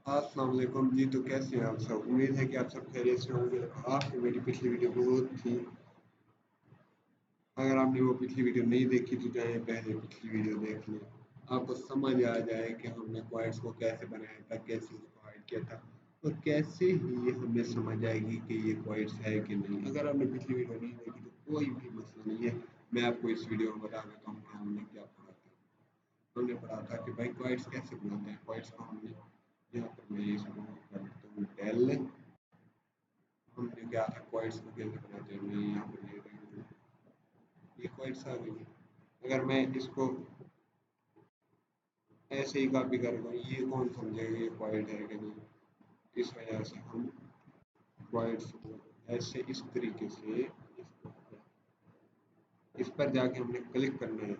अस्सलाम वालेकुम जी। तो कैसे हैं आप सब? उम्मीद है कि आप सब खैरियत से होंगे। आपने मेरी पिछली वीडियो बहुत थी, अगर आपने वो पिछली वीडियो नहीं देखी तो जाए पहले पिछली वीडियो देख लें। आपको समझ आ जाए कि हमने क्वाइट्स को कैसे बनाया था, कैसे उसको हाइड किया था और कैसे ही हमें समझ आएगी कि ये क्वाइट्स है कि नहीं। अगर आपने पिछली वीडियो नहीं देखी तो कोई भी मसला नहीं है, मैं आपको इस वीडियो में बता देता हूँ कि हमने क्या पढ़ा था। हमने पढ़ा था कि भाई क्वाइट्स कैसे बनाते हैं। क्वाइट्स को हमने यहाँ पर मैं इसको कर देता हूँ डेल। हमने क्या था क्वाइट्स को कैसे बनाते हैं, मैं यहाँ पर ले रही हूँ, ये क्वाइट्स आ गई। अगर मैं इसको ऐसे ही कॉपी कर दूँ, ये कौन समझेगा ये क्वाइट है कि नहीं। इस वजह से हम क्वाइट्स को ऐसे इस तरीके से इस पर जाके हमने क्लिक करना है।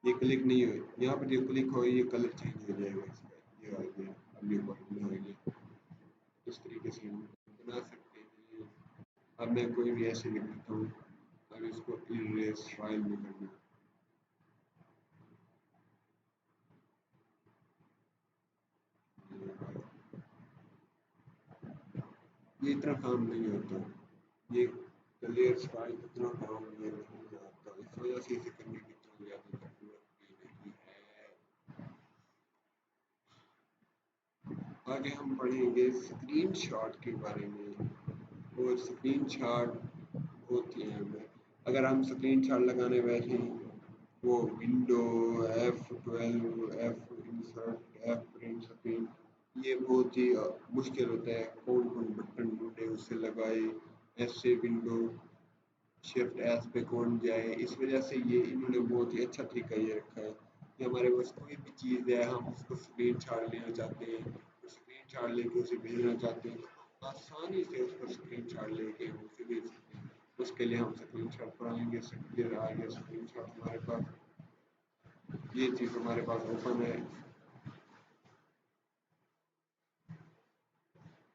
ये क्लिक नहीं हुए, यहाँ पर जो क्लिक हो ये कलर चेंज हो जाएगा इसका। ये आ गया, अब ये क्वाइट में हो गया। इस तरीके से हम बना सकते हैं। अब मैं कोई भी ऐसे लिख देता हूँ। अब इसको इरेज फाइल में करना है। ये इतना काम नहीं होता, ये क्लियर फाइल इतना काम ये नहीं आता, इस वजह से इसे करने की इतना ज़्यादा ज़रूरत भी नहीं है। आगे हम पढ़ेंगे स्क्रीन शॉट के बारे में, और स्क्रीन शॉट बहुत ही अहम है। अगर हम स्क्रीन शॉट लगाने बैठे, वो window F12, F insert, F print screen, ये बहुत ही मुश्किल होता है। कौन कौन बटन ढूंढे उसे लगाए, ऐसे विंडो शिफ्ट एस पे कौन जाए। इस वजह से ये इन्होंने बहुत ही अच्छा तरीका ये रखा है कि हमारे पास कोई भी चीज़ है, हम उसको स्क्रीन शॉट लेना चाहते हैं, तो स्क्रीन शॉट लेके उसे भेजना चाहते हैं, तो आसानी से उसको स्क्रीन शॉट लेके हम उसे भेज सकते हैं। उसके लिए हम स्क्रीन शॉट पर आएंगे, स्क्रीन शॉट हमारे पास, ये चीज़ हमारे पास ओपन है।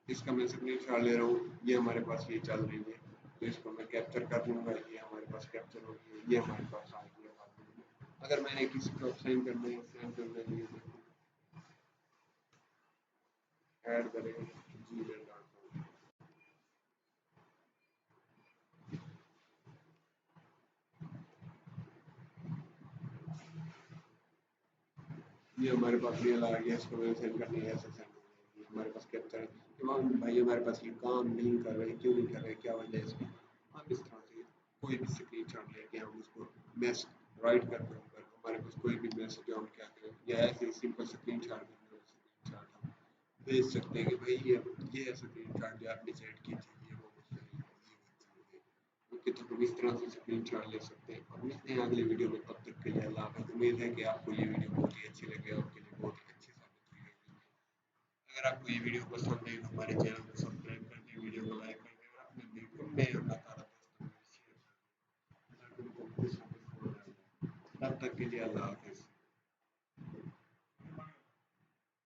इसका मैं स्क्रीन शॉट ले रहा हूँ, ये हमारे पास ये चल रही है, तो इसको मैं कैप्चर कर लूँगा। ये हमारे पास कैप्चर हो गई है, ये हमारे पास आ गया। अगर मैंने किसी को सेंड करना है, सेंड करने के लिए ऐड करें gmail.com, ये हमारे पास मेल आ गया। इसको मैंने सेंड करनी है, ऐसे सेंड हो जाएगी हमारे पास कैप्चर है। इमाम भाई हमारे पास ये काम नहीं कर रहे, क्यों नहीं कर रहे, क्या वजह है इसकी। हम इस तरह से कोई भी स्क्रीन शॉट लेके हम उसको मैसेज राइट कर दें, ऊपर हमारे पास कोई भी मैसेज हो, हम क्या करें, या ऐसे ही simple screenshot screenshot हम भेज सकते हैं कि भाई ये स्क्रीन शॉट जो आपने सेंड की थी, ये वो मसला है, ये वो चीज़ है। ओके, तो हम इस तरह से स्क्रीन शॉट ले सकते हैं। और मिलते हैं अगली वीडियो में, तब तक के लिए अल्लाह हाफ़िज़। उम्मीद है कि आपको ये वीडियो बहुत ही अच्छी लगी, आपके लिए बहुत ही अच्छी साबित हुई होगी। अगर आपको ये वीडियो पसंद आई तो हमारे चैनल को सब्सक्राइब कर दें, वीडियो को लाइक कर दें और अपने ग्रुप में अल्लाह ताला दोस्तों में शेयर कर दें ताकि उनको कुछ ना कुछ समझ आ जाए। तब तक के लिए अल्लाह हाफ़िज़।